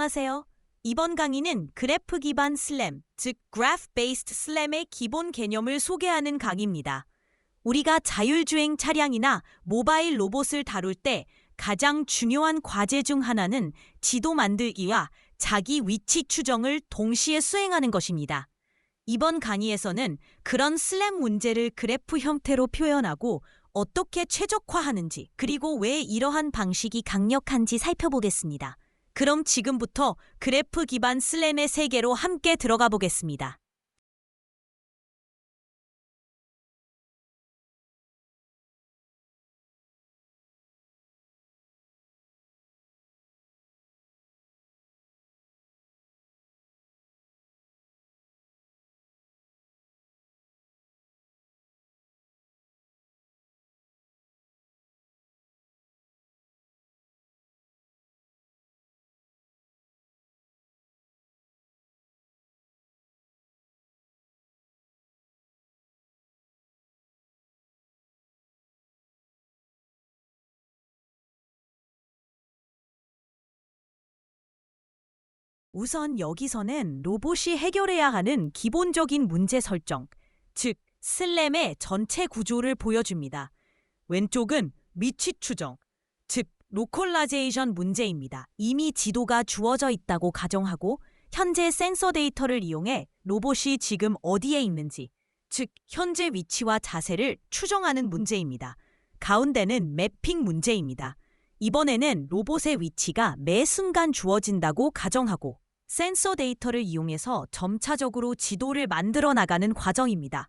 안녕하세요. 이번 강의는 그래프 기반 슬램, 즉 Graph-based 슬램의 기본 개념을 소개하는 강의입니다. 우리가 자율주행 차량이나 모바일 로봇을 다룰 때 가장 중요한 과제 중 하나는 지도 만들기와 자기 위치 추정을 동시에 수행하는 것입니다. 이번 강의에서는 그런 슬램 문제를 그래프 형태로 표현하고 어떻게 최적화하는지, 그리고 왜 이러한 방식이 강력한지 살펴보겠습니다. 그럼 지금부터 그래프 기반 슬램의 세계로 함께 들어가 보겠습니다. 우선 여기서는 로봇이 해결해야 하는 기본적인 문제 설정, 즉 슬램의 전체 구조를 보여줍니다. 왼쪽은 위치 추정, 즉 로컬라이제이션 문제입니다. 이미 지도가 주어져 있다고 가정하고 현재 센서 데이터를 이용해 로봇이 지금 어디에 있는지, 즉 현재 위치와 자세를 추정하는 문제입니다. 가운데는 매핑 문제입니다. 이번에는 로봇의 위치가 매 순간 주어진다고 가정하고 센서 데이터를 이용해서 점차적으로 지도를 만들어 나가는 과정입니다.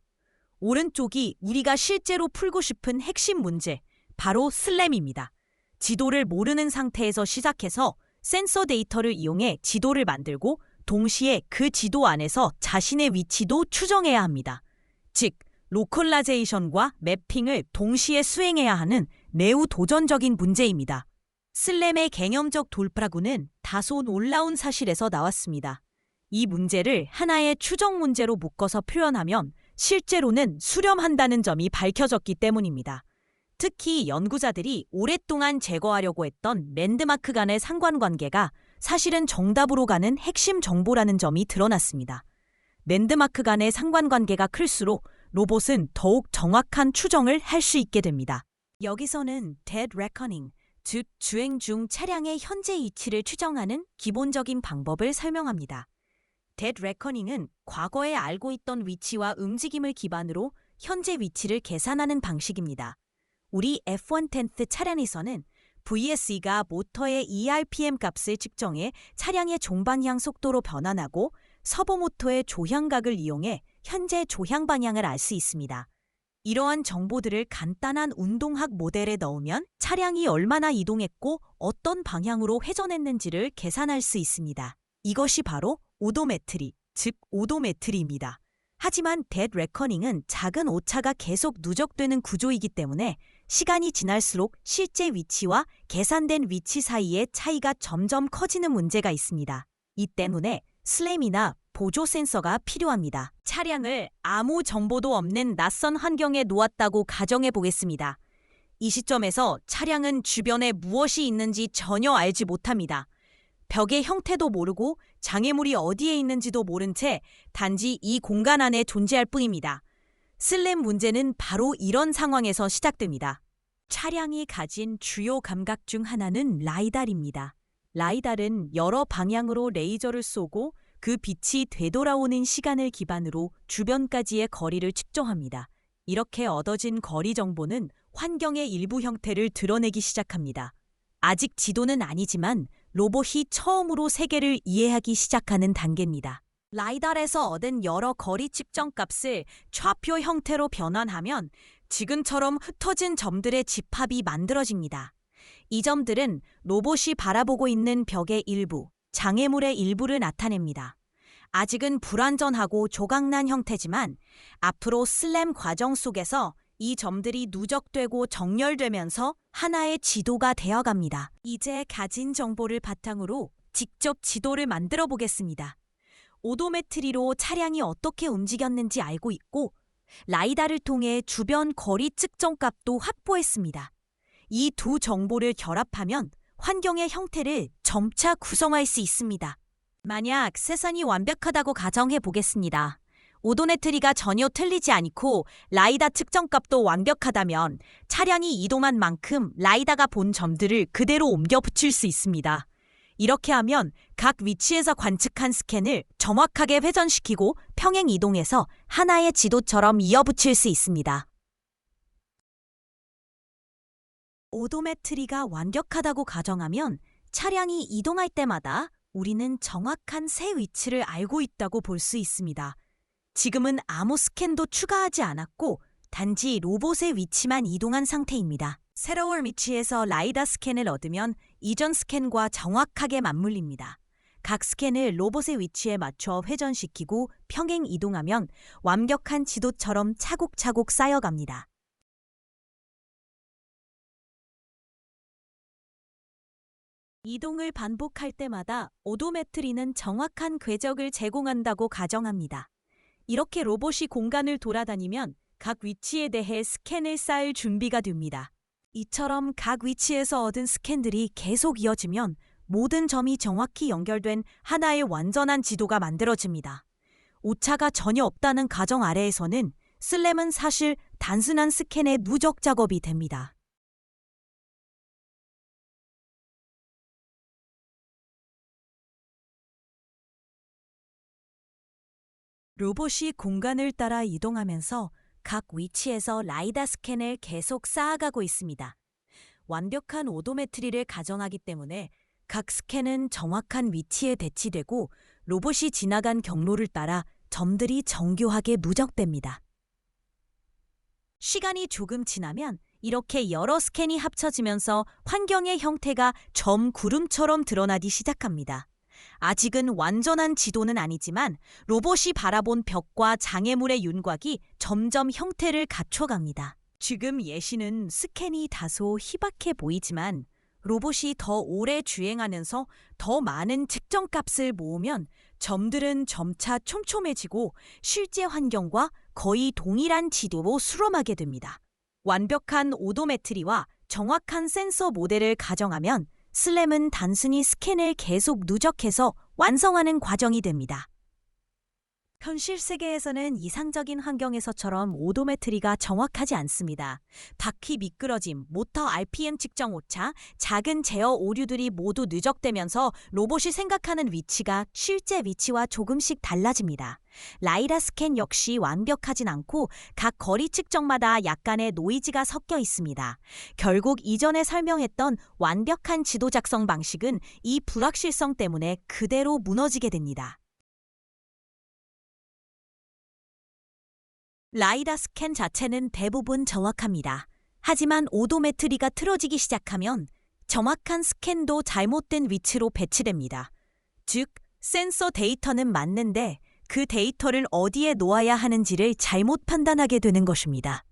오른쪽이 우리가 실제로 풀고 싶은 핵심 문제, 바로 슬램입니다. 지도를 모르는 상태에서 시작해서 센서 데이터를 이용해 지도를 만들고 동시에 그 지도 안에서 자신의 위치도 추정해야 합니다. 즉, 로컬라이제이션과 매핑을 동시에 수행해야 하는 매우 도전적인 문제입니다. 슬램의 개념적 돌파구는 다소 놀라운 사실에서 나왔습니다. 이 문제를 하나의 추정 문제로 묶어서 표현하면 실제로는 수렴한다는 점이 밝혀졌기 때문입니다. 특히 연구자들이 오랫동안 제거하려고 했던 랜드마크 간의 상관관계가 사실은 정답으로 가는 핵심 정보라는 점이 드러났습니다. 랜드마크 간의 상관관계가 클수록 로봇은 더욱 정확한 추정을 할 수 있게 됩니다. 여기서는 dead reckoning, 즉 주행 중 차량의 현재 위치를 추정하는 기본적인 방법을 설명합니다. dead reckoning은 과거에 알고 있던 위치와 움직임을 기반으로 현재 위치를 계산하는 방식입니다. 우리 F1 텐트 차량에서는 VSE가 모터의 ERPM 값을 측정해 차량의 종방향 속도로 변환하고 서버모터의 조향각을 이용해 현재 조향 방향을 알 수 있습니다. 이러한 정보들을 간단한 운동학 모델에 넣으면 차량이 얼마나 이동했고 어떤 방향으로 회전했는지를 계산할 수 있습니다. 이것이 바로 오도메트리, 즉 오도메트리입니다. 하지만 dead reckoning은 작은 오차가 계속 누적되는 구조이기 때문에 시간이 지날수록 실제 위치와 계산된 위치 사이의 차이가 점점 커지는 문제가 있습니다. 이 때문에 슬램이나 보조 센서가 필요합니다. 차량을 아무 정보도 없는 낯선 환경에 놓았다고 가정해 보겠습니다. 이 시점에서 차량은 주변에 무엇이 있는지 전혀 알지 못합니다. 벽의 형태도 모르고 장애물이 어디에 있는지도 모른 채 단지 이 공간 안에 존재할 뿐입니다. 슬램 문제는 바로 이런 상황에서 시작됩니다. 차량이 가진 주요 감각 중 하나는 라이달입니다. 라이달은 여러 방향으로 레이저를 쏘고 그 빛이 되돌아오는 시간을 기반으로 주변까지의 거리를 측정합니다. 이렇게 얻어진 거리 정보는 환경의 일부 형태를 드러내기 시작합니다. 아직 지도는 아니지만 로봇이 처음으로 세계를 이해하기 시작하는 단계입니다. 라이달에서 얻은 여러 거리 측정 값을 좌표 형태로 변환하면 지금처럼 흩어진 점들의 집합이 만들어집니다. 이 점들은 로봇이 바라보고 있는 벽의 일부, 장애물의 일부를 나타냅니다. 아직은 불완전하고 조각난 형태지만 앞으로 슬램 과정 속에서 이 점들이 누적되고 정렬되면서 하나의 지도가 되어갑니다. 이제 가진 정보를 바탕으로 직접 지도를 만들어 보겠습니다. 오도메트리로 차량이 어떻게 움직였는지 알고 있고 라이다를 통해 주변 거리 측정 값도 확보했습니다. 이 두 정보를 결합하면 환경의 형태를 점차 구성할 수 있습니다. 만약 세상이 완벽하다고 가정해 보겠습니다. 오도메트리가 전혀 틀리지 않고 라이다 측정값도 완벽하다면 차량이 이동한 만큼 라이다가 본 점들을 그대로 옮겨 붙일 수 있습니다. 이렇게 하면 각 위치에서 관측한 스캔을 정확하게 회전시키고 평행 이동해서 하나의 지도처럼 이어붙일 수 있습니다. 오도메트리가 완벽하다고 가정하면 차량이 이동할 때마다 우리는 정확한 새 위치를 알고 있다고 볼 수 있습니다. 지금은 아무 스캔도 추가하지 않았고 단지 로봇의 위치만 이동한 상태입니다. 새로운 위치에서 라이다 스캔을 얻으면 이전 스캔과 정확하게 맞물립니다. 각 스캔을 로봇의 위치에 맞춰 회전시키고 평행 이동하면 완벽한 지도처럼 차곡차곡 쌓여갑니다. 이동을 반복할 때마다 오도메트리는 정확한 궤적을 제공한다고 가정합니다. 이렇게 로봇이 공간을 돌아다니면 각 위치에 대해 스캔을 쌓을 준비가 됩니다. 이처럼 각 위치에서 얻은 스캔들이 계속 이어지면 모든 점이 정확히 연결된 하나의 완전한 지도가 만들어집니다. 오차가 전혀 없다는 가정 아래에서는 슬램은 사실 단순한 스캔의 누적 작업이 됩니다. 로봇이 공간을 따라 이동하면서 각 위치에서 라이다 스캔을 계속 쌓아가고 있습니다. 완벽한 오도메트리를 가정하기 때문에 각 스캔은 정확한 위치에 배치되고 로봇이 지나간 경로를 따라 점들이 정교하게 누적됩니다. 시간이 조금 지나면 이렇게 여러 스캔이 합쳐지면서 환경의 형태가 점 구름처럼 드러나기 시작합니다. 아직은 완전한 지도는 아니지만 로봇이 바라본 벽과 장애물의 윤곽이 점점 형태를 갖춰갑니다. 지금 예시는 스캔이 다소 희박해 보이지만 로봇이 더 오래 주행하면서 더 많은 측정값을 모으면 점들은 점차 촘촘해지고 실제 환경과 거의 동일한 지도로 수렴하게 됩니다. 완벽한 오도메트리와 정확한 센서 모델을 가정하면 슬램은 단순히 스캔을 계속 누적해서 완성하는 과정이 됩니다. 현실 세계에서는 이상적인 환경에서처럼 오도메트리가 정확하지 않습니다. 바퀴 미끄러짐, 모터 RPM 측정 오차, 작은 제어 오류들이 모두 누적되면서 로봇이 생각하는 위치가 실제 위치와 조금씩 달라집니다. 라이다 스캔 역시 완벽하진 않고 각 거리 측정마다 약간의 노이즈가 섞여 있습니다. 결국 이전에 설명했던 완벽한 지도 작성 방식은 이 불확실성 때문에 그대로 무너지게 됩니다. 라이다 스캔 자체는 대부분 정확합니다. 하지만 오도메트리가 틀어지기 시작하면 정확한 스캔도 잘못된 위치로 배치됩니다. 즉, 센서 데이터는 맞는데 그 데이터를 어디에 놓아야 하는지를 잘못 판단하게 되는 것입니다.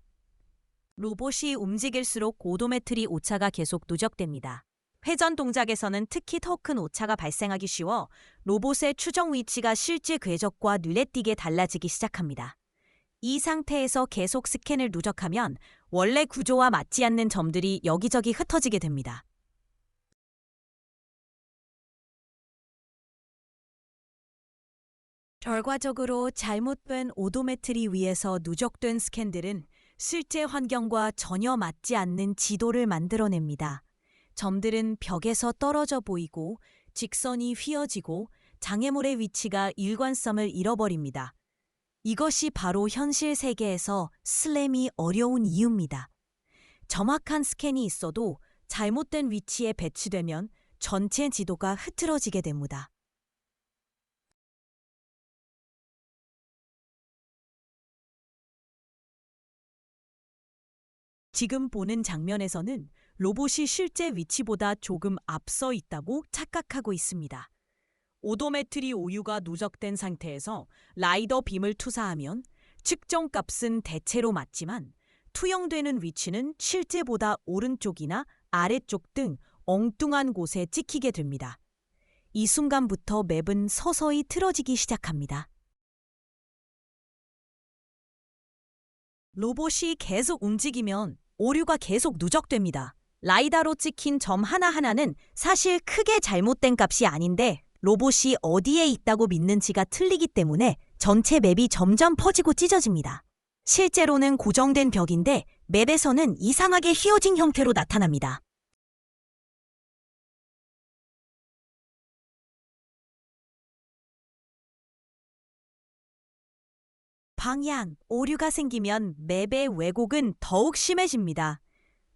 로봇이 움직일수록 오도메트리 오차가 계속 누적됩니다. 회전 동작에서는 특히 더 큰 오차가 발생하기 쉬워 로봇의 추정 위치가 실제 궤적과 눈에 띄게 달라지기 시작합니다. 이 상태에서 계속 스캔을 누적하면 원래 구조와 맞지 않는 점들이 여기저기 흩어지게 됩니다. 결과적으로 잘못된 오도메트리 위에서 누적된 스캔들은 실제 환경과 전혀 맞지 않는 지도를 만들어냅니다. 점들은 벽에서 떨어져 보이고 직선이 휘어지고 장애물의 위치가 일관성을 잃어버립니다. 이것이 바로 현실 세계에서 슬램이 어려운 이유입니다. 정확한 스캔이 있어도 잘못된 위치에 배치되면 전체 지도가 흐트러지게 됩니다. 지금 보는 장면에서는 로봇이 실제 위치보다 조금 앞서 있다고 착각하고 있습니다. 오도메트리 오류가 누적된 상태에서 라이더 빔을 투사하면 측정값은 대체로 맞지만 투영되는 위치는 실제보다 오른쪽이나 아래쪽 등 엉뚱한 곳에 찍히게 됩니다. 이 순간부터 맵은 서서히 틀어지기 시작합니다. 로봇이 계속 움직이면 오류가 계속 누적됩니다. 라이다로 찍힌 점 하나하나는 사실 크게 잘못된 값이 아닌데 로봇이 어디에 있다고 믿는지가 틀리기 때문에 전체 맵이 점점 퍼지고 찢어집니다. 실제로는 고정된 벽인데 맵에서는 이상하게 휘어진 형태로 나타납니다. 방향, 오류가 생기면 맵의 왜곡은 더욱 심해집니다.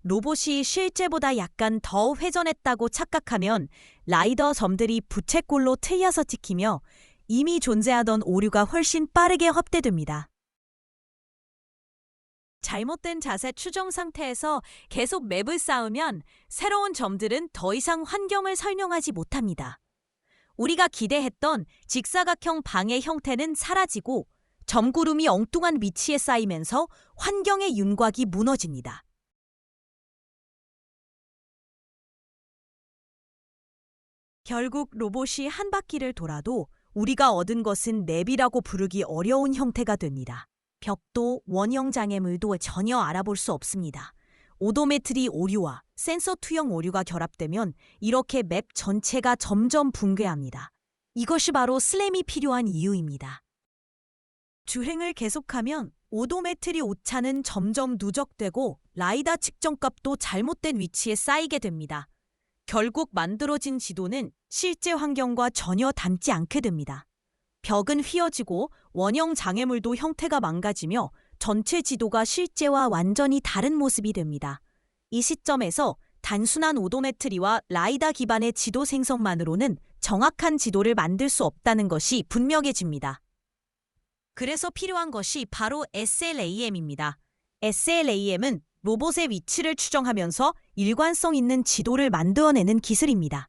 로봇이 실제보다 약간 더 회전했다고 착각하면 라이더 점들이 부채꼴로 틀려서 찍히며 이미 존재하던 오류가 훨씬 빠르게 확대됩니다. 잘못된 자세 추정 상태에서 계속 맵을 쌓으면 새로운 점들은 더 이상 환경을 설명하지 못합니다. 우리가 기대했던 직사각형 방의 형태는 사라지고 점구름이 엉뚱한 위치에 쌓이면서 환경의 윤곽이 무너집니다. 결국 로봇이 한 바퀴를 돌아도 우리가 얻은 것은 맵이라고 부르기 어려운 형태가 됩니다. 벽도 원형 장애물도 전혀 알아볼 수 없습니다. 오도메트리 오류와 센서 투영 오류가 결합되면 이렇게 맵 전체가 점점 붕괴합니다. 이것이 바로 슬램이 필요한 이유입니다. 주행을 계속하면 오도메트리 오차는 점점 누적되고 라이다 측정값도 잘못된 위치에 쌓이게 됩니다. 결국 만들어진 지도는 실제 환경과 전혀 닮지 않게 됩니다. 벽은 휘어지고 원형 장애물도 형태가 망가지며 전체 지도가 실제와 완전히 다른 모습이 됩니다. 이 시점에서 단순한 오도메트리와 라이다 기반의 지도 생성만으로는 정확한 지도를 만들 수 없다는 것이 분명해집니다. 그래서 필요한 것이 바로 SLAM입니다. SLAM은 로봇의 위치를 추정하면서 일관성 있는 지도를 만들어내는 기술입니다.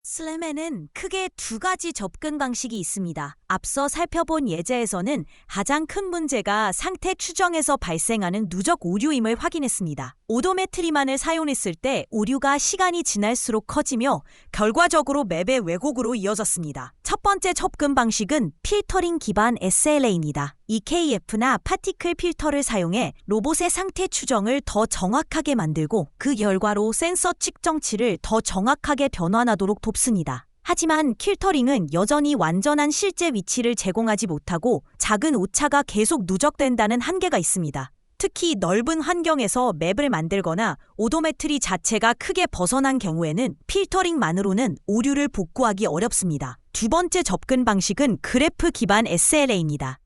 슬램에는 크게 두 가지 접근 방식이 있습니다. 앞서 살펴본 예제에서는 가장 큰 문제가 상태 추정에서 발생하는 누적 오류임을 확인했습니다. 오도메트리만을 사용했을 때 오류가 시간이 지날수록 커지며 결과적으로 맵의 왜곡으로 이어졌습니다. 첫 번째 접근 방식은 필터링 기반 SLA입니다. EKF나 파티클 필터를 사용해 로봇의 상태 추정을 더 정확하게 만들고 그 결과로 센서 측정치를 더 정확하게 변환하도록 돕습니다. 하지만 필터링은 여전히 완전한 실제 위치를 제공하지 못하고 작은 오차가 계속 누적된다는 한계가 있습니다. 특히 넓은 환경에서 맵을 만들거나 오도메트리 자체가 크게 벗어난 경우에는 필터링만으로는 오류를 복구하기 어렵습니다. 두 번째 접근 방식은 그래프 기반 SLA입니다.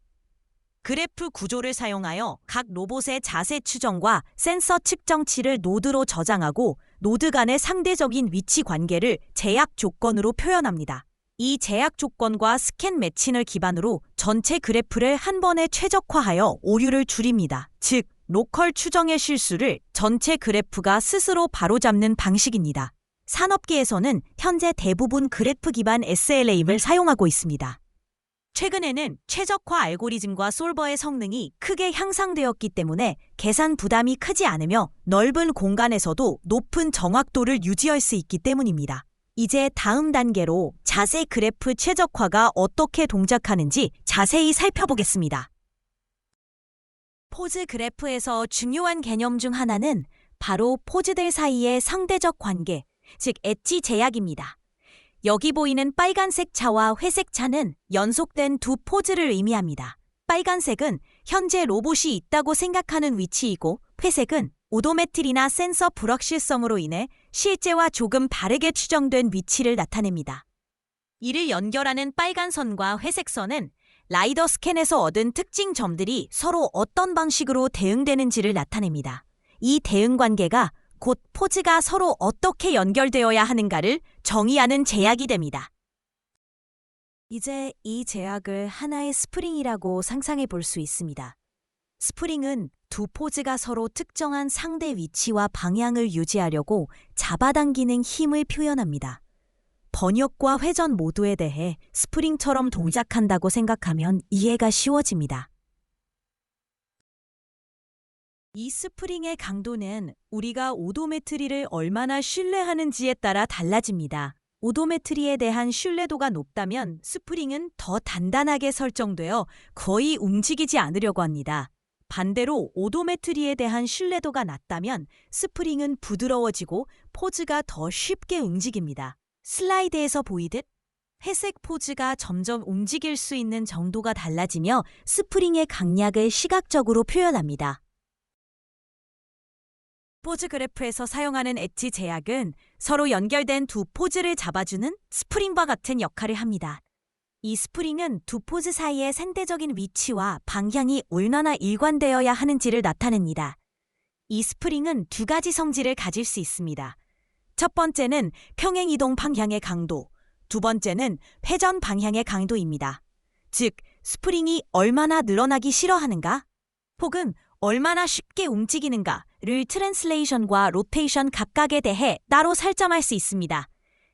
그래프 구조를 사용하여 각 로봇의 자세 추정과 센서 측정치를 노드로 저장하고 노드 간의 상대적인 위치 관계를 제약 조건으로 표현합니다. 이 제약 조건과 스캔 매칭을 기반으로 전체 그래프를 한 번에 최적화하여 오류를 줄입니다. 즉, 로컬 추정의 실수를 전체 그래프가 스스로 바로잡는 방식입니다. 산업계에서는 현재 대부분 그래프 기반 SLA를 사용하고 있습니다. 최근에는 최적화 알고리즘과 솔버의 성능이 크게 향상되었기 때문에 계산 부담이 크지 않으며 넓은 공간에서도 높은 정확도를 유지할 수 있기 때문입니다. 이제 다음 단계로 자세 그래프 최적화가 어떻게 동작하는지 자세히 살펴보겠습니다. 포즈 그래프에서 중요한 개념 중 하나는 바로 포즈들 사이의 상대적 관계, 즉 엣지 제약입니다. 여기 보이는 빨간색 차와 회색 차는 연속된 두 포즈를 의미합니다. 빨간색은 현재 로봇이 있다고 생각하는 위치이고 회색은 오도메트리나 센서 불확실성으로 인해 실제와 조금 다르게 추정된 위치를 나타냅니다. 이를 연결하는 빨간 선과 회색 선은 라이더 스캔에서 얻은 특징 점들이 서로 어떤 방식으로 대응되는지를 나타냅니다. 이 대응 관계가 곧 포즈가 서로 어떻게 연결되어야 하는가를 정의하는 제약이 됩니다. 이제 이 제약을 하나의 스프링이라고 상상해 볼 수 있습니다. 스프링은 두 포즈가 서로 특정한 상대 위치와 방향을 유지하려고 잡아당기는 힘을 표현합니다. 번역과 회전 모두에 대해 스프링처럼 동작한다고 생각하면 이해가 쉬워집니다. 이 스프링의 강도는 우리가 오도메트리를 얼마나 신뢰하는지에 따라 달라집니다. 오도메트리에 대한 신뢰도가 높다면 스프링은 더 단단하게 설정되어 거의 움직이지 않으려고 합니다. 반대로 오도메트리에 대한 신뢰도가 낮다면 스프링은 부드러워지고 포즈가 더 쉽게 움직입니다. 슬라이드에서 보이듯 회색 포즈가 점점 움직일 수 있는 정도가 달라지며 스프링의 강약을 시각적으로 표현합니다. 포즈 그래프에서 사용하는 엣지 제약은 서로 연결된 두 포즈를 잡아주는 스프링과 같은 역할을 합니다. 이 스프링은 두 포즈 사이의 상대적인 위치와 방향이 얼마나 일관되어야 하는지를 나타냅니다. 이 스프링은 두 가지 성질을 가질 수 있습니다. 첫 번째는 평행이동 방향의 강도, 두 번째는 회전 방향의 강도입니다. 즉, 스프링이 얼마나 늘어나기 싫어하는가, 혹은 얼마나 쉽게 움직이는가를 트랜슬레이션과 로테이션 각각에 대해 따로 설정할 수 있습니다.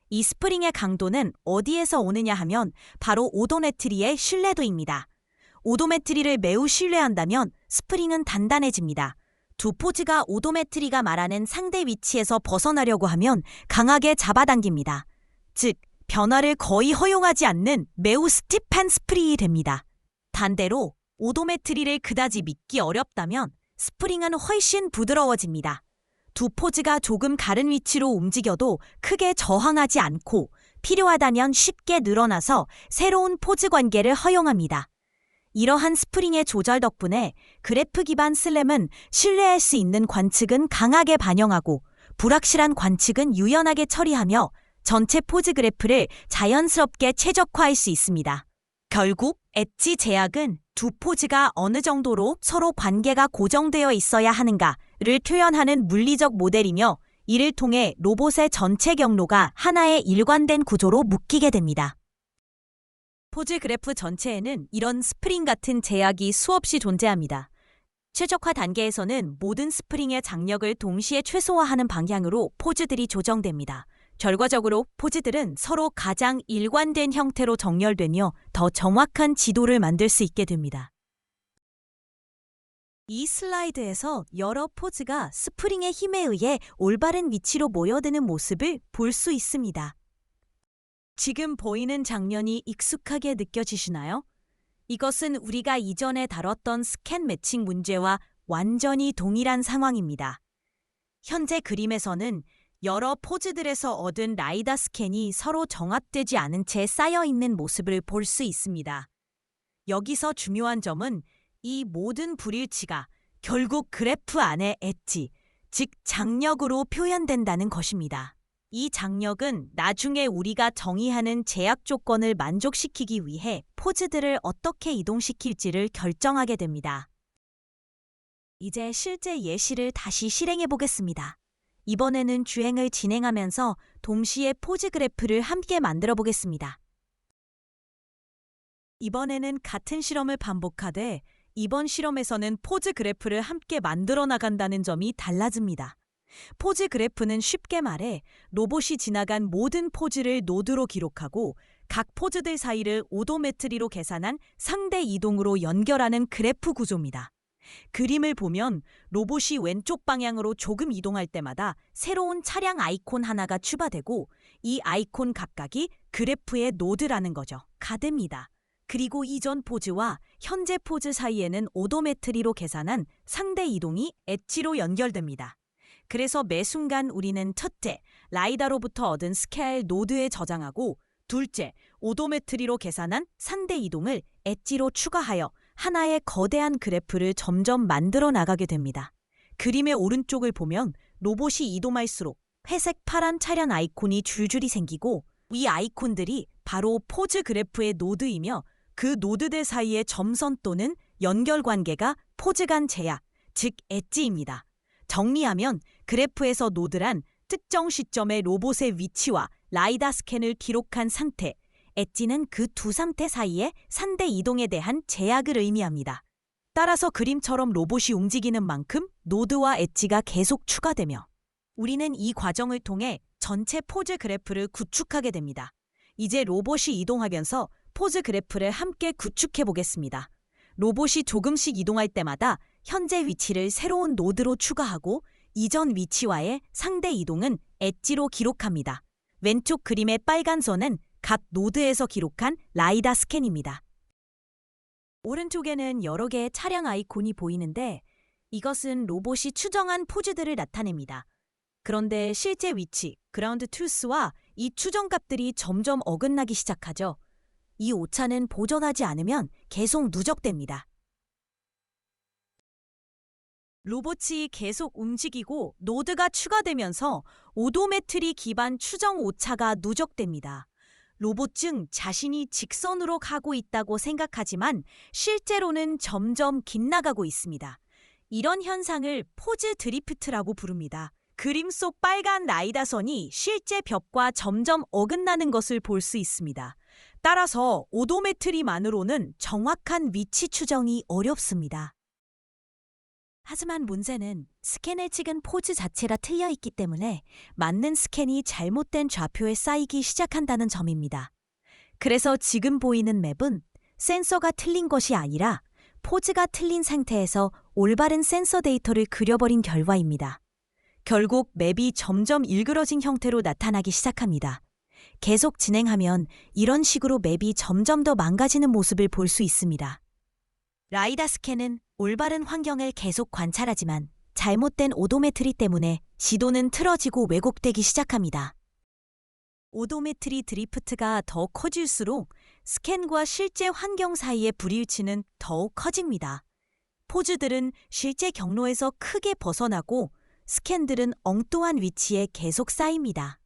이 스프링의 강도는 어디에서 오느냐 하면 바로 오도메트리의 신뢰도입니다. 오도메트리를 매우 신뢰한다면 스프링은 단단해집니다. 두 포즈가 오도메트리가 말하는 상대 위치에서 벗어나려고 하면 강하게 잡아당깁니다. 즉, 변화를 거의 허용하지 않는 매우 스티프한 스프링이 됩니다. 반대로 오도메트리를 그다지 믿기 어렵다면 스프링은 훨씬 부드러워집니다. 두 포즈가 조금 다른 위치로 움직여도 크게 저항하지 않고 필요하다면 쉽게 늘어나서 새로운 포즈 관계를 허용합니다. 이러한 스프링의 조절 덕분에 그래프 기반 슬램은 신뢰할 수 있는 관측은 강하게 반영하고 불확실한 관측은 유연하게 처리하며 전체 포즈 그래프를 자연스럽게 최적화할 수 있습니다. 결국 엣지 제약은 두 포즈가 어느 정도로 서로 관계가 고정되어 있어야 하는가를 표현하는 물리적 모델이며 이를 통해 로봇의 전체 경로가 하나의 일관된 구조로 묶이게 됩니다. 포즈 그래프 전체에는 이런 스프링 같은 제약이 수없이 존재합니다. 최적화 단계에서는 모든 스프링의 장력을 동시에 최소화하는 방향으로 포즈들이 조정됩니다. 결과적으로 포즈들은 서로 가장 일관된 형태로 정렬되며 더 정확한 지도를 만들 수 있게 됩니다. 이 슬라이드에서 여러 포즈가 스프링의 힘에 의해 올바른 위치로 모여드는 모습을 볼 수 있습니다. 지금 보이는 장면이 익숙하게 느껴지시나요? 이것은 우리가 이전에 다뤘던 스캔 매칭 문제와 완전히 동일한 상황입니다. 현재 그림에서는 여러 포즈들에서 얻은 라이다 스캔이 서로 정합되지 않은 채 쌓여있는 모습을 볼 수 있습니다. 여기서 중요한 점은 이 모든 불일치가 결국 그래프 안의 엣지, 즉 장력으로 표현된다는 것입니다. 이 장력은 나중에 우리가 정의하는 제약 조건을 만족시키기 위해 포즈들을 어떻게 이동시킬지를 결정하게 됩니다. 이제 실제 예시를 다시 실행해 보겠습니다. 이번에는 주행을 진행하면서 동시에 포즈 그래프를 함께 만들어 보겠습니다. 이번에는 같은 실험을 반복하되 이번 실험에서는 포즈 그래프를 함께 만들어 나간다는 점이 달라집니다. 포즈 그래프는 쉽게 말해 로봇이 지나간 모든 포즈를 노드로 기록하고 각 포즈들 사이를 오도메트리로 계산한 상대 이동으로 연결하는 그래프 구조입니다. 그림을 보면 로봇이 왼쪽 방향으로 조금 이동할 때마다 새로운 차량 아이콘 하나가 추가되고 이 아이콘 각각이 그래프의 노드라는 거죠. 가됩니다. 그리고 이전 포즈와 현재 포즈 사이에는 오도메트리로 계산한 상대 이동이 엣지로 연결됩니다. 그래서 매 순간 우리는 첫째, 라이다로부터 얻은 스케일 노드에 저장하고 둘째, 오도메트리로 계산한 상대 이동을 엣지로 추가하여 하나의 거대한 그래프를 점점 만들어 나가게 됩니다. 그림의 오른쪽을 보면 로봇이 이동할수록 회색 파란 차량 아이콘이 줄줄이 생기고 이 아이콘들이 바로 포즈 그래프의 노드이며 그 노드들 사이의 점선 또는 연결관계가 포즈 간 제약, 즉 엣지입니다. 정리하면 그래프에서 노드란 특정 시점의 로봇의 위치와 라이다 스캔을 기록한 상태, 엣지는 그 두 상태 사이의 상대 이동에 대한 제약을 의미합니다. 따라서 그림처럼 로봇이 움직이는 만큼 노드와 엣지가 계속 추가되며 우리는 이 과정을 통해 전체 포즈 그래프를 구축하게 됩니다. 이제 로봇이 이동하면서 포즈 그래프를 함께 구축해 보겠습니다. 로봇이 조금씩 이동할 때마다 현재 위치를 새로운 노드로 추가하고 이전 위치와의 상대 이동은 엣지로 기록합니다. 왼쪽 그림의 빨간 선은 각 노드에서 기록한 라이다 스캔입니다. 오른쪽에는 여러 개의 차량 아이콘이 보이는데 이것은 로봇이 추정한 포즈들을 나타냅니다. 그런데 실제 위치, 그라운드 트루스와 이 추정값들이 점점 어긋나기 시작하죠. 이 오차는 보존하지 않으면 계속 누적됩니다. 로봇이 계속 움직이고 노드가 추가되면서 오도메트리 기반 추정 오차가 누적됩니다. 로봇 중 자신이 직선으로 가고 있다고 생각하지만 실제로는 점점 빗나가고 있습니다. 이런 현상을 포즈 드리프트라고 부릅니다. 그림 속 빨간 라이다선이 실제 벽과 점점 어긋나는 것을 볼 수 있습니다. 따라서 오도메트리만으로는 정확한 위치 추정이 어렵습니다. 하지만 문제는 스캔을 찍은 포즈 자체가 틀려 있기 때문에 맞는 스캔이 잘못된 좌표에 쌓이기 시작한다는 점입니다. 그래서 지금 보이는 맵은 센서가 틀린 것이 아니라 포즈가 틀린 상태에서 올바른 센서 데이터를 그려버린 결과입니다. 결국 맵이 점점 일그러진 형태로 나타나기 시작합니다. 계속 진행하면 이런 식으로 맵이 점점 더 망가지는 모습을 볼 수 있습니다. 라이다 스캔은 올바른 환경을 계속 관찰하지만 잘못된 오도메트리 때문에 지도는 틀어지고 왜곡되기 시작합니다. 오도메트리 드리프트가 더 커질수록 스캔과 실제 환경 사이의 불일치는 더욱 커집니다. 포즈들은 실제 경로에서 크게 벗어나고 스캔들은 엉뚱한 위치에 계속 쌓입니다.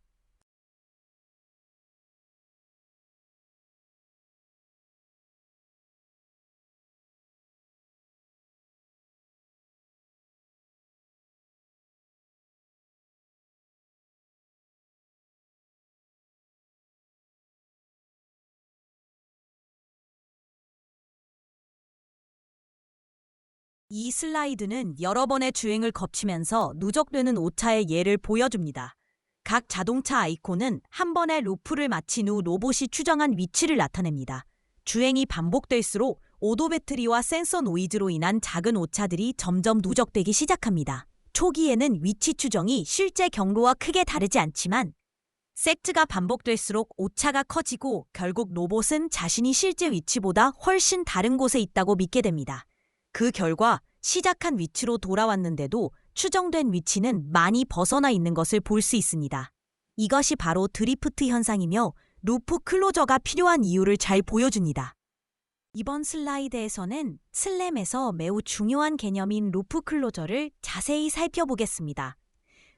이 슬라이드는 여러 번의 주행을 거치면서 누적되는 오차의 예를 보여줍니다. 각 자동차 아이콘은 한 번의 루프를 마친 후 로봇이 추정한 위치를 나타냅니다. 주행이 반복될수록 오도 배터리와 센서 노이즈로 인한 작은 오차들이 점점 누적되기 시작합니다. 초기에는 위치 추정이 실제 경로와 크게 다르지 않지만 세트가 반복될수록 오차가 커지고 결국 로봇은 자신이 실제 위치보다 훨씬 다른 곳에 있다고 믿게 됩니다. 그 결과 시작한 위치로 돌아왔는데도 추정된 위치는 많이 벗어나 있는 것을 볼 수 있습니다. 이것이 바로 드리프트 현상이며 루프 클로저가 필요한 이유를 잘 보여줍니다. 이번 슬라이드에서는 슬램에서 매우 중요한 개념인 루프 클로저를 자세히 살펴보겠습니다.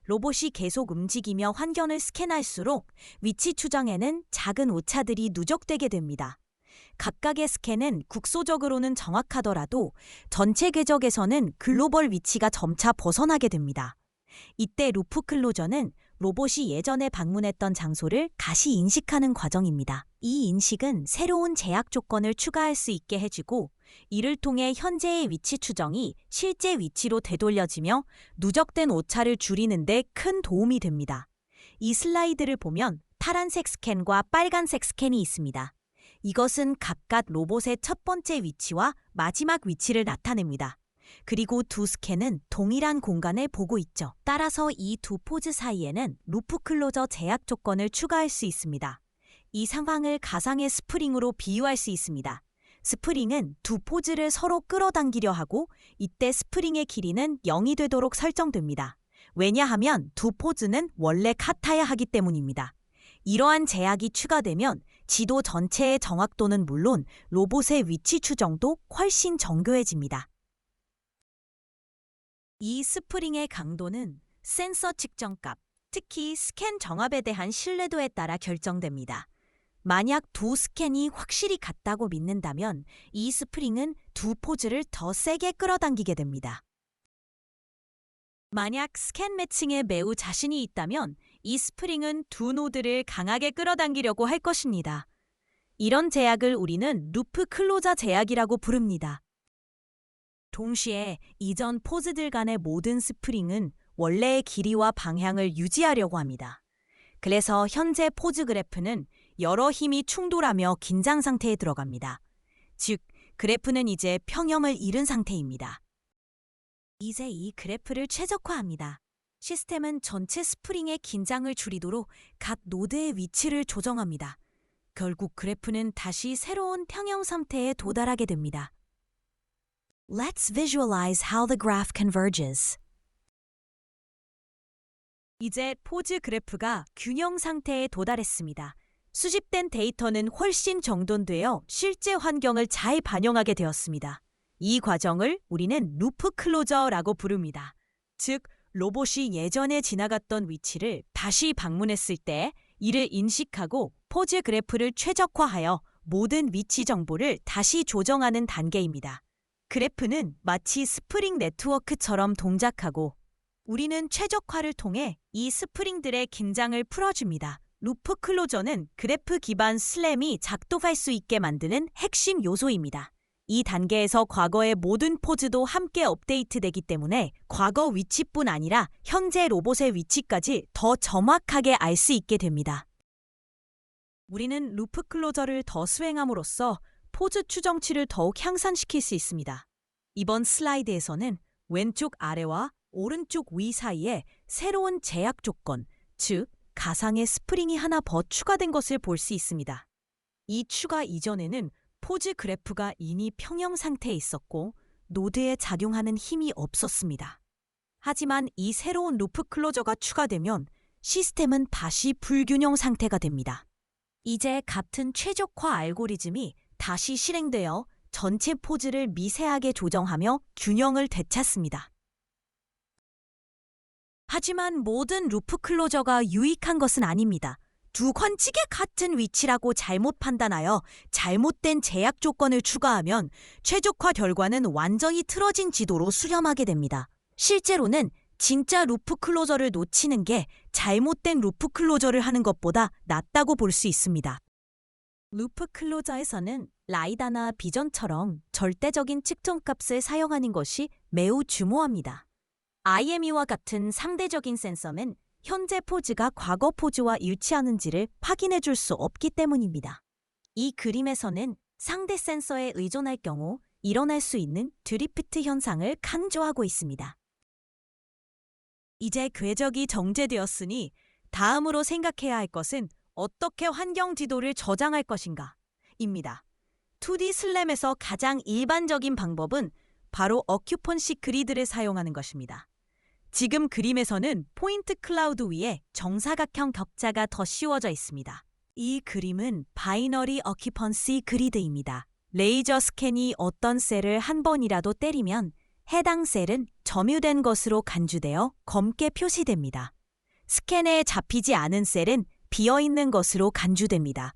로봇이 계속 움직이며 환경을 스캔할수록 위치 추정에는 작은 오차들이 누적되게 됩니다. 각각의 스캔은 국소적으로는 정확하더라도 전체 궤적에서는 글로벌 위치가 점차 벗어나게 됩니다. 이때 루프 클로저는 로봇이 예전에 방문했던 장소를 다시 인식하는 과정입니다. 이 인식은 새로운 제약 조건을 추가할 수 있게 해주고 이를 통해 현재의 위치 추정이 실제 위치로 되돌려지며 누적된 오차를 줄이는 데 큰 도움이 됩니다. 이 슬라이드를 보면 파란색 스캔과 빨간색 스캔이 있습니다. 이것은 각각 로봇의 첫 번째 위치와 마지막 위치를 나타냅니다. 그리고 두 스캔은 동일한 공간을 보고 있죠. 따라서 이 두 포즈 사이에는 루프 클로저 제약 조건을 추가할 수 있습니다. 이 상황을 가상의 스프링으로 비유할 수 있습니다. 스프링은 두 포즈를 서로 끌어당기려 하고 이때 스프링의 길이는 0이 되도록 설정됩니다. 왜냐하면 두 포즈는 원래 같아야 하기 때문입니다. 이러한 제약이 추가되면 지도 전체의 정확도는 물론 로봇의 위치 추정도 훨씬 정교해집니다. 이 스프링의 강도는 센서 측정값, 특히 스캔 정합에 대한 신뢰도에 따라 결정됩니다. 만약 두 스캔이 확실히 같다고 믿는다면 이 스프링은 두 포즈를 더 세게 끌어당기게 됩니다. 만약 스캔 매칭에 매우 자신이 있다면 이 스프링은 두 노드를 강하게 끌어당기려고 할 것입니다. 이런 제약을 우리는 루프 클로저 제약이라고 부릅니다. 동시에 이전 포즈들 간의 모든 스프링은 원래의 길이와 방향을 유지하려고 합니다. 그래서 현재 포즈 그래프는 여러 힘이 충돌하며 긴장 상태에 들어갑니다. 즉, 그래프는 이제 평형을 잃은 상태입니다. 이제 이 그래프를 최적화합니다. 시스템은 전체 스프링의 긴장을 줄이도록 각 노드의 위치를 조정합니다. 결국 그래프는 다시 새로운 평형 상태에 도달하게 됩니다. Let's visualize how the graph converges. 이제 포즈 그래프가 균형 상태에 도달했습니다. 수집된 데이터는 훨씬 정돈되어 실제 환경을 잘 반영하게 되었습니다. 이 과정을 우리는 루프 클로저라고 부릅니다. 즉, 로봇이 예전에 지나갔던 위치를 다시 방문했을 때 이를 인식하고 포즈 그래프를 최적화하여 모든 위치 정보를 다시 조정하는 단계입니다. 그래프는 마치 스프링 네트워크처럼 동작하고 우리는 최적화를 통해 이 스프링들의 긴장을 풀어줍니다. 루프 클로저는 그래프 기반 슬램이 작동할 수 있게 만드는 핵심 요소입니다. 이 단계에서 과거의 모든 포즈도 함께 업데이트되기 때문에 과거 위치뿐 아니라 현재 로봇의 위치까지 더 정확하게 알 수 있게 됩니다. 우리는 루프 클로저를 더 수행함으로써 포즈 추정치를 더욱 향상시킬 수 있습니다. 이번 슬라이드에서는 왼쪽 아래와 오른쪽 위 사이에 새로운 제약 조건, 즉 가상의 스프링이 하나 더 추가된 것을 볼 수 있습니다. 이 추가 이전에는 포즈 그래프가 이미 평형 상태에 있었고 노드에 작용하는 힘이 없었습니다. 하지만 이 새로운 루프 클로저가 추가되면 시스템은 다시 불균형 상태가 됩니다. 이제 같은 최적화 알고리즘이 다시 실행되어 전체 포즈를 미세하게 조정하며 균형을 되찾습니다. 하지만 모든 루프 클로저가 유익한 것은 아닙니다. 두 관측의 같은 위치라고 잘못 판단하여 잘못된 제약 조건을 추가하면 최적화 결과는 완전히 틀어진 지도로 수렴하게 됩니다. 실제로는 진짜 루프 클로저를 놓치는 게 잘못된 루프 클로저를 하는 것보다 낫다고 볼 수 있습니다. 루프 클로저에서는 라이다나 비전처럼 절대적인 측정값을 사용하는 것이 매우 중요합니다. IME와 같은 상대적인 센서는 현재 포즈가 과거 포즈와 일치하는지를 확인해 줄 수 없기 때문입니다. 이 그림에서는 상대 센서에 의존할 경우 일어날 수 있는 드리프트 현상을 강조하고 있습니다. 이제 궤적이 정제되었으니 다음으로 생각해야 할 것은 어떻게 환경 지도를 저장할 것인가 입니다. 2D 슬램에서 가장 일반적인 방법은 바로 어큐펀시 그리드를 사용하는 것입니다. 지금 그림에서는 포인트 클라우드 위에 정사각형 격자가 더 씌워져 있습니다. 이 그림은 바이너리 어큐펀시 그리드입니다. 레이저 스캔이 어떤 셀을 한 번이라도 때리면 해당 셀은 점유된 것으로 간주되어 검게 표시됩니다. 스캔에 잡히지 않은 셀은 비어있는 것으로 간주됩니다.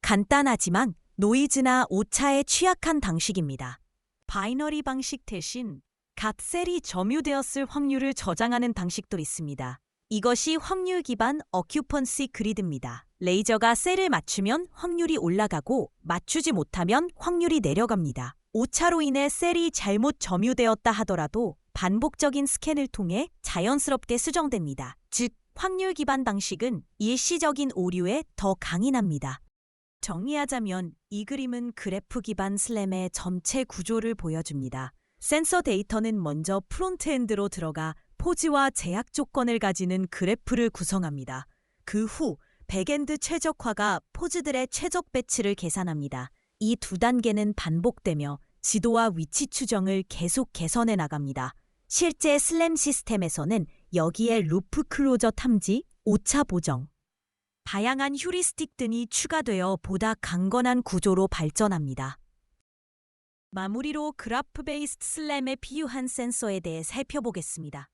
간단하지만 노이즈나 오차에 취약한 방식입니다. 바이너리 방식 대신 각 셀이 점유되었을 확률을 저장하는 방식도 있습니다. 이것이 확률 기반 어큐펀시 그리드입니다. 레이저가 셀을 맞추면 확률이 올라가고 맞추지 못하면 확률이 내려갑니다. 오차로 인해 셀이 잘못 점유되었다 하더라도 반복적인 스캔을 통해 자연스럽게 수정됩니다. 즉, 확률 기반 방식은 일시적인 오류에 더 강인합니다. 정리하자면 이 그림은 그래프 기반 슬램의 전체 구조를 보여줍니다. 센서 데이터는 먼저 프론트엔드로 들어가 포즈와 제약 조건을 가지는 그래프를 구성합니다. 그 후 백엔드 최적화가 포즈들의 최적 배치를 계산합니다. 이 두 단계는 반복되며 지도와 위치 추정을 계속 개선해 나갑니다. 실제 슬램 시스템에서는 여기에 루프 클로저 탐지, 오차 보정, 다양한 휴리스틱 등이 추가되어 보다 강건한 구조로 발전합니다. 마무리로 그래프 베이스드 슬램에 비유한 센서에 대해 살펴보겠습니다.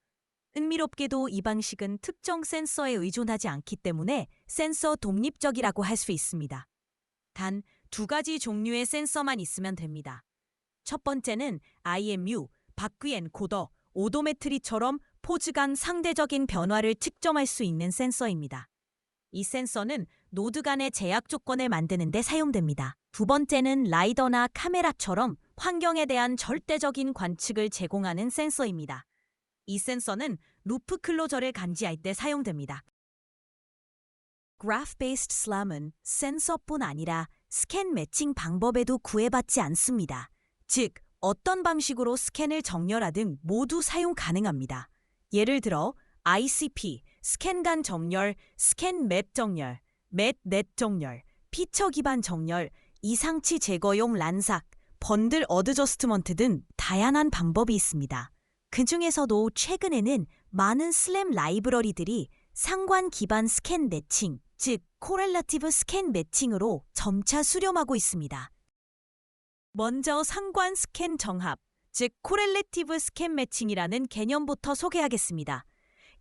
흥미롭게도 이 방식은 특정 센서에 의존하지 않기 때문에 센서 독립적이라고 할 수 있습니다. 단 두 가지 종류의 센서만 있으면 됩니다. 첫 번째는 IMU, 바퀴 엔코더, 오도메트리처럼 포즈 간 상대적인 변화를 측정할 수 있는 센서입니다. 이 센서는 노드 간의 제약 조건을 만드는 데 사용됩니다. 두 번째는 라이더나 카메라처럼 환경에 대한 절대적인 관측을 제공하는 센서입니다. 이 센서는 루프 클로저를 감지할 때 사용됩니다. Graph-based SLAM은 센서뿐 아니라 스캔 매칭 방법에도 구애받지 않습니다. 즉, 어떤 방식으로 스캔을 정렬하든 모두 사용 가능합니다. 예를 들어 ICP, 스캔 간 정렬, 스캔 맵 정렬, 맵 넷 정렬, 피처 기반 정렬, 이상치 제거용 란삭, 번들 어드저스트먼트 등 다양한 방법이 있습니다. 그중에서도 최근에는 많은 슬램 라이브러리들이 상관 기반 스캔 매칭, 즉 코렐라티브 스캔 매칭으로 점차 수렴하고 있습니다. 먼저 상관 스캔 정합, 즉 코렐레티브 스캔 매칭이라는 개념부터 소개하겠습니다.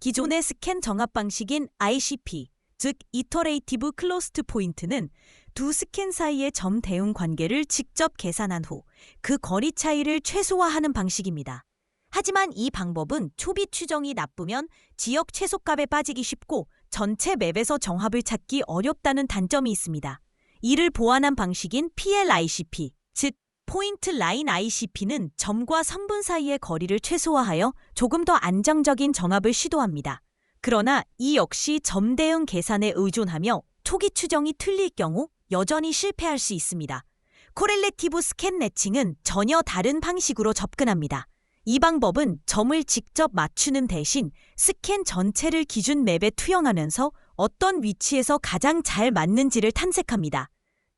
기존의 스캔 정합 방식인 ICP, 즉 이터레이티브 클로스트 포인트는 두 스캔 사이의 점 대응 관계를 직접 계산한 후 그 거리 차이를 최소화하는 방식입니다. 하지만 이 방법은 초비 추정이 나쁘면 지역 최소값에 빠지기 쉽고 전체 맵에서 정합을 찾기 어렵다는 단점이 있습니다. 이를 보완한 방식인 PLICP, 즉 포인트 라인 ICP는 점과 선분 사이의 거리를 최소화하여 조금 더 안정적인 정합을 시도합니다. 그러나 이 역시 점 대응 계산에 의존하며 초기 추정이 틀릴 경우 여전히 실패할 수 있습니다. 코렐레티브 스캔 매칭은 전혀 다른 방식으로 접근합니다. 이 방법은 점을 직접 맞추는 대신 스캔 전체를 기준 맵에 투영하면서 어떤 위치에서 가장 잘 맞는지를 탐색합니다.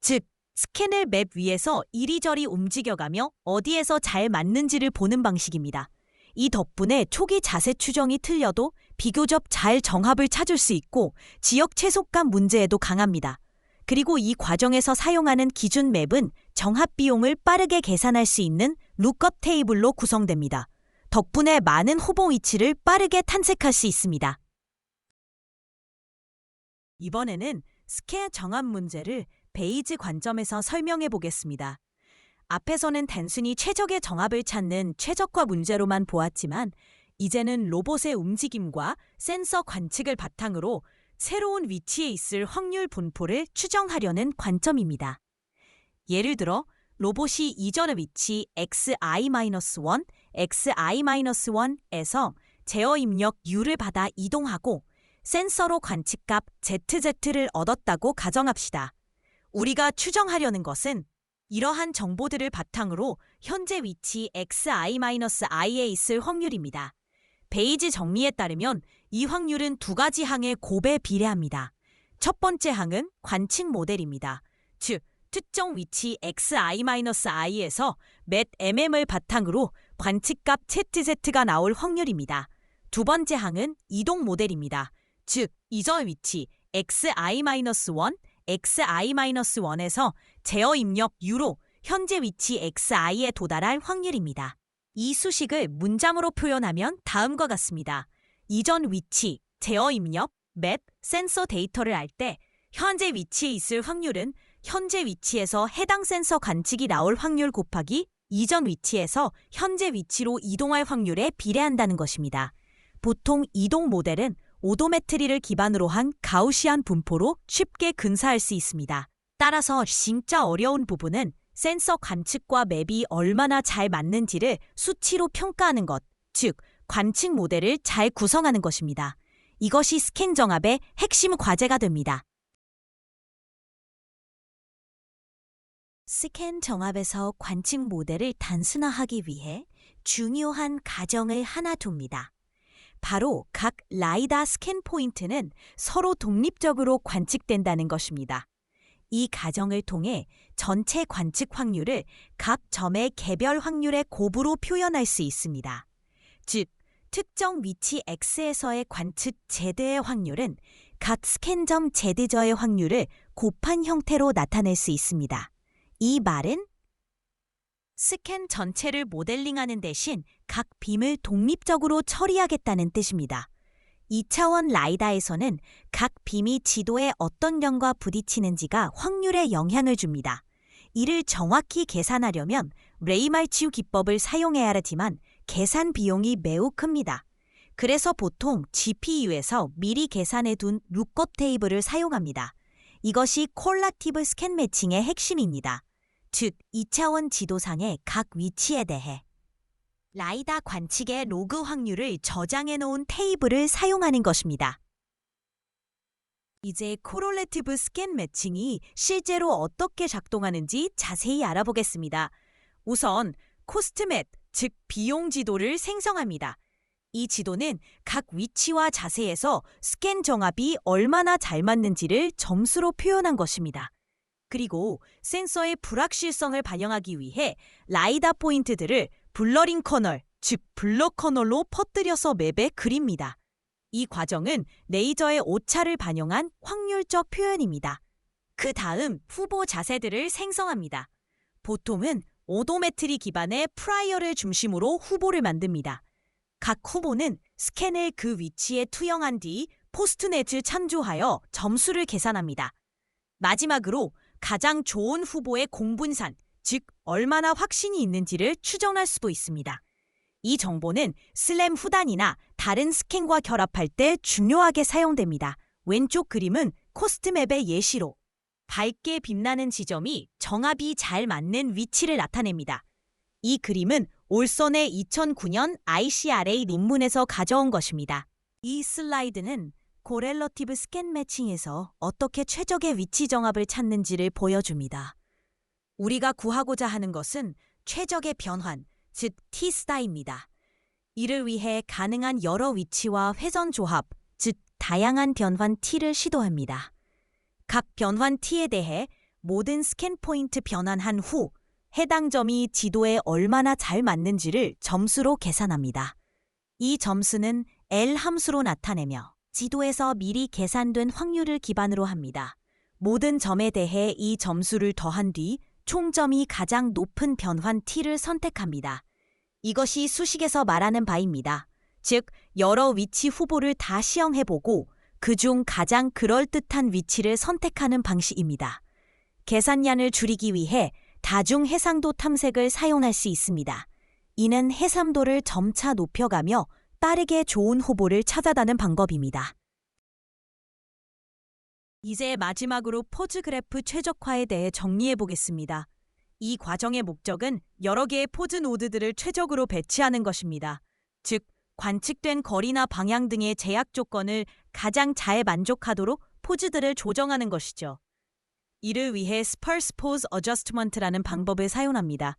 즉, 스캔을 맵 위에서 이리저리 움직여가며 어디에서 잘 맞는지를 보는 방식입니다. 이 덕분에 초기 자세 추정이 틀려도 비교적 잘 정합을 찾을 수 있고 지역 최소값 문제에도 강합니다. 그리고 이 과정에서 사용하는 기준 맵은 정합 비용을 빠르게 계산할 수 있는 룩업 테이블로 구성됩니다. 덕분에 많은 후보 위치를 빠르게 탐색할 수 있습니다. 이번에는 스캔 정합 문제를 베이즈 관점에서 설명해 보겠습니다. 앞에서는 단순히 최적의 정합을 찾는 최적화 문제로만 보았지만 이제는 로봇의 움직임과 센서 관측을 바탕으로 새로운 위치에 있을 확률 분포를 추정하려는 관점입니다. 예를 들어 로봇이 이전의 위치 xi-1, xi-1에서 제어 입력 u를 받아 이동하고 센서로 관측값 zz를 얻었다고 가정합시다. 우리가 추정하려는 것은 이러한 정보들을 바탕으로 현재 위치 xi-i에 있을 확률입니다. 베이즈 정리에 따르면 이 확률은 두 가지 항의 곱에 비례합니다. 첫 번째 항은 관측 모델입니다. 즉, 특정 위치 xi-i에서 맷mm을 바탕으로 관측값 zz가 나올 확률입니다. 두 번째 항은 이동 모델입니다. 즉, 이전 위치 xi-1, xi-1에서 제어 입력 u로 현재 위치 xi에 도달할 확률입니다. 이 수식을 문장으로 표현하면 다음과 같습니다. 이전 위치, 제어 입력, 맵, 센서 데이터를 알 때 현재 위치에 있을 확률은 현재 위치에서 해당 센서 관측이 나올 확률 곱하기 이전 위치에서 현재 위치로 이동할 확률에 비례한다는 것입니다. 보통 이동 모델은 오도메트리를 기반으로 한 가우시안 분포로 쉽게 근사할 수 있습니다. 따라서 진짜 어려운 부분은 센서 관측과 맵이 얼마나 잘 맞는지를 수치로 평가하는 것, 즉 관측 모델을 잘 구성하는 것입니다. 이것이 스캔 정합의 핵심 과제가 됩니다. 스캔 정합에서 관측 모델을 단순화하기 위해 중요한 가정을 하나 둡니다. 바로 각 라이다 스캔 포인트는 서로 독립적으로 관측된다는 것입니다. 이 가정을 통해 전체 관측 확률을 각 점의 개별 확률의 곱으로 표현할 수 있습니다. 즉, 특정 위치 X에서의 관측 Z의 확률은 각 스캔점 Z저의 확률을 곱한 형태로 나타낼 수 있습니다. 이 말은 스캔 전체를 모델링하는 대신 각 빔을 독립적으로 처리하겠다는 뜻입니다. 2차원 라이다에서는 각 빔이 지도에 어떤 점과 부딪히는지가 확률에 영향을 줍니다. 이를 정확히 계산하려면 레이말치우 기법을 사용해야 하지만 계산 비용이 매우 큽니다. 그래서 보통 GPU에서 미리 계산해둔 룩업 테이블을 사용합니다. 이것이 콜라티브 스캔 매칭의 핵심입니다. 즉, 2차원 지도상의 각 위치에 대해 라이다 관측의 로그 확률을 저장해 놓은 테이블을 사용하는 것입니다. 이제 코렐레티브 스캔 매칭이 실제로 어떻게 작동하는지 자세히 알아보겠습니다. 우선 코스트맵, 즉 비용 지도를 생성합니다. 이 지도는 각 위치와 자세에서 스캔 정합이 얼마나 잘 맞는지를 점수로 표현한 것입니다. 그리고 센서의 불확실성을 반영하기 위해 라이다 포인트들을 블러링 커널, 즉 블러 커널로 퍼뜨려서 맵에 그립니다. 이 과정은 레이저의 오차를 반영한 확률적 표현입니다. 그 다음 후보 자세들을 생성합니다. 보통은 오도메트리 기반의 프라이어를 중심으로 후보를 만듭니다. 각 후보는 스캔을 그 위치에 투영한 뒤 포스트넷을 참조하여 점수를 계산합니다. 마지막으로 가장 좋은 후보의 공분산, 즉 얼마나 확신이 있는지를 추정할 수도 있습니다. 이 정보는 슬램 후단이나 다른 스캔과 결합할 때 중요하게 사용됩니다. 왼쪽 그림은 코스트맵의 예시로 밝게 빛나는 지점이 정압이 잘 맞는 위치를 나타냅니다. 이 그림은 올선의 2009년 ICRA 논문에서 가져온 것입니다. 이 슬라이드는 코렐러티브 스캔 매칭에서 어떻게 최적의 위치 정압을 찾는지를 보여줍니다. 우리가 구하고자 하는 것은 최적의 변환, 즉 T-스타입니다. 이를 위해 가능한 여러 위치와 회전 조합, 즉 다양한 변환 T를 시도합니다. 각 변환 T에 대해 모든 스캔 포인트 변환한 후 해당 점이 지도에 얼마나 잘 맞는지를 점수로 계산합니다. 이 점수는 L 함수로 나타내며 지도에서 미리 계산된 확률을 기반으로 합니다. 모든 점에 대해 이 점수를 더한 뒤 총점이 가장 높은 변환 T를 선택합니다. 이것이 수식에서 말하는 바입니다. 즉, 여러 위치 후보를 다 시험해보고 그중 가장 그럴듯한 위치를 선택하는 방식입니다. 계산량을 줄이기 위해 다중 해상도 탐색을 사용할 수 있습니다. 이는 해상도를 점차 높여가며 빠르게 좋은 후보를 찾아다는 방법입니다. 이제 마지막으로 포즈 그래프 최적화에 대해 정리해 보겠습니다. 이 과정의 목적은 여러 개의 포즈 노드들을 최적으로 배치하는 것입니다. 즉, 관측된 거리나 방향 등의 제약 조건을 가장 잘 만족하도록 포즈들을 조정하는 것이죠. 이를 위해 스펄스 포즈 어저스트먼트라는 방법을 사용합니다.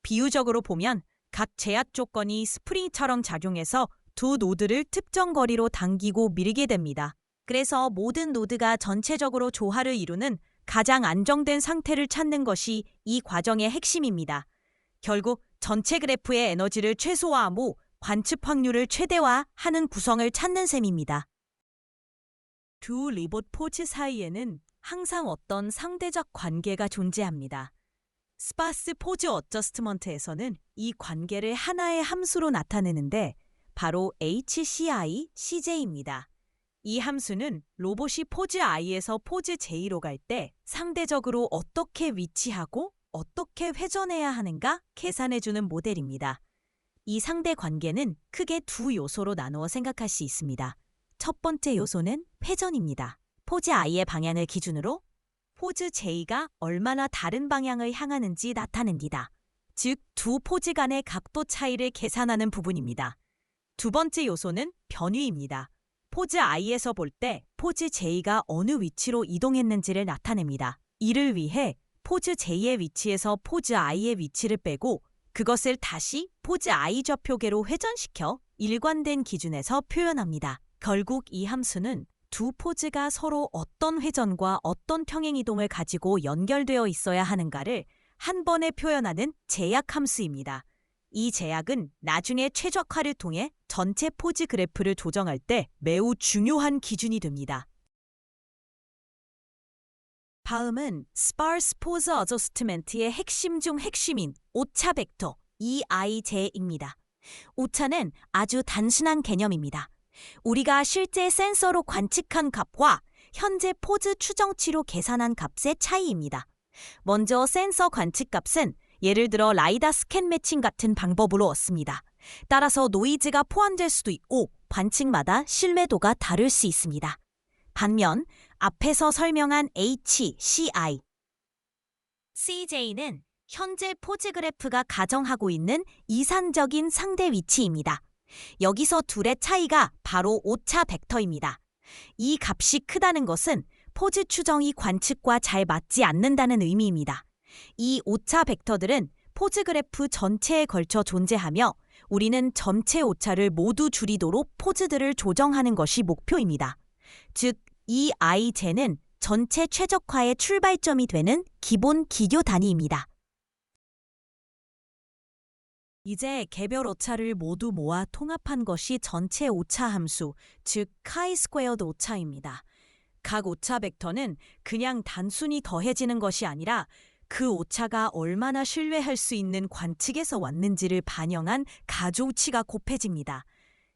비유적으로 보면 각 제약 조건이 스프링처럼 작용해서 두 노드를 특정 거리로 당기고 밀게 됩니다. 그래서 모든 노드가 전체적으로 조화를 이루는 가장 안정된 상태를 찾는 것이 이 과정의 핵심입니다. 결국 전체 그래프의 에너지를 최소화하고 관측 확률을 최대화하는 구성을 찾는 셈입니다. 두 리봇 포즈 사이에는 항상 어떤 상대적 관계가 존재합니다. 스파스 포즈 어저스트먼트에서는 이 관계를 하나의 함수로 나타내는데 바로 HCI, CJ입니다. 이 함수는 로봇이 포즈 I에서 포즈 J로 갈 때 상대적으로 어떻게 위치하고 어떻게 회전해야 하는가 계산해주는 모델입니다. 이 상대 관계는 크게 두 요소로 나누어 생각할 수 있습니다. 첫 번째 요소는 회전입니다. 포즈 I의 방향을 기준으로 포즈 J가 얼마나 다른 방향을 향하는지 나타냅니다. 즉, 두 포즈 간의 각도 차이를 계산하는 부분입니다. 두 번째 요소는 변위입니다. 포즈 I에서 볼 때 포즈 J가 어느 위치로 이동했는지를 나타냅니다. 이를 위해 포즈 J의 위치에서 포즈 I의 위치를 빼고 그것을 다시 포즈 I 좌표계로 회전시켜 일관된 기준에서 표현합니다. 결국 이 함수는 두 포즈가 서로 어떤 회전과 어떤 평행이동을 가지고 연결되어 있어야 하는가를 한 번에 표현하는 제약 함수입니다. 이 제약은 나중에 최적화를 통해 전체 포즈 그래프를 조정할 때 매우 중요한 기준이 됩니다. 다음은 스파스 포즈 어저스트먼트의 핵심 중 핵심인 오차 벡터 EIJ입니다. 오차는 아주 단순한 개념입니다. 우리가 실제 센서로 관측한 값과 현재 포즈 추정치로 계산한 값의 차이입니다. 먼저 센서 관측 값은 예를 들어 라이다 스캔 매칭 같은 방법으로 얻습니다. 따라서 노이즈가 포함될 수도 있고 관측마다 신뢰도가 다를 수 있습니다. 반면 앞에서 설명한 HCI, CJ는 현재 포즈 그래프가 가정하고 있는 이산적인 상대 위치입니다. 여기서 둘의 차이가 바로 오차 벡터입니다. 이 값이 크다는 것은 포즈 추정이 관측과 잘 맞지 않는다는 의미입니다. 이 오차 벡터들은 포즈 그래프 전체에 걸쳐 존재하며 우리는 전체 오차를 모두 줄이도록 포즈들을 조정하는 것이 목표입니다. 즉, 이 IJ는 전체 최적화의 출발점이 되는 기본 기교 단위입니다. 이제 개별 오차를 모두 모아 통합한 것이 전체 오차 함수, 즉 chi-squared 오차입니다. 각 오차 벡터는 그냥 단순히 더해지는 것이 아니라 그 오차가 얼마나 신뢰할 수 있는 관측에서 왔는지를 반영한 가중치가 곱해집니다.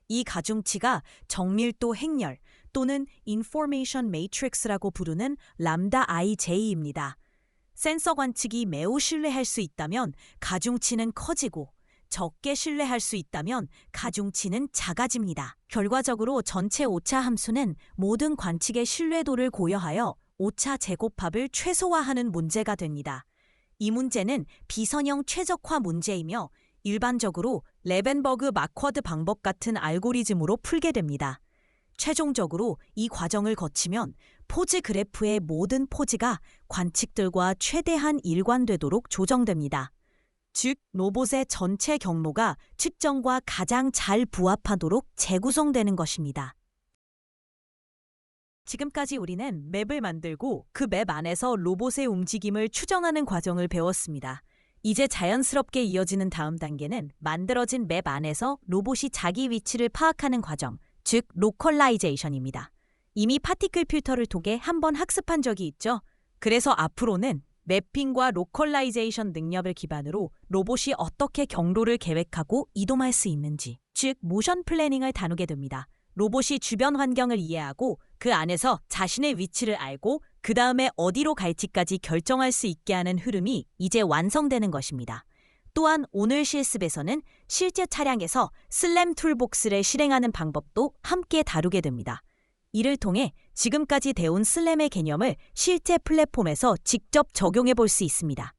이 가중치가 정밀도 행렬 또는 Information Matrix라고 부르는 람다 IJ입니다. 센서 관측이 매우 신뢰할 수 있다면 가중치는 커지고 적게 신뢰할 수 있다면 가중치는 작아집니다. 결과적으로 전체 오차 함수는 모든 관측의 신뢰도를 고려하여 오차 제곱합을 최소화하는 문제가 됩니다. 이 문제는 비선형 최적화 문제이며 일반적으로 레벤버그 마쿼드 방법 같은 알고리즘으로 풀게 됩니다. 최종적으로 이 과정을 거치면 포즈 그래프의 모든 포즈가 관측들과 최대한 일관되도록 조정됩니다. 즉, 로봇의 전체 경로가 측정과 가장 잘 부합하도록 재구성되는 것입니다. 지금까지 우리는 맵을 만들고 그 맵 안에서 로봇의 움직임을 추정하는 과정을 배웠습니다. 이제 자연스럽게 이어지는 다음 단계는 만들어진 맵 안에서 로봇이 자기 위치를 파악하는 과정, 즉 로컬라이제이션입니다. 이미 파티클 필터를 통해 한번 학습한 적이 있죠. 그래서 앞으로는 매핑과 로컬라이제이션 능력을 기반으로 로봇이 어떻게 경로를 계획하고 이동할 수 있는지, 즉 모션 플래닝을 다루게 됩니다. 로봇이 주변 환경을 이해하고 그 안에서 자신의 위치를 알고 그 다음에 어디로 갈지까지 결정할 수 있게 하는 흐름이 이제 완성되는 것입니다. 또한 오늘 실습에서는 실제 차량에서 슬램 툴복스를 실행하는 방법도 함께 다루게 됩니다. 이를 통해 지금까지 배운 슬램의 개념을 실제 플랫폼에서 직접 적용해 볼 수 있습니다.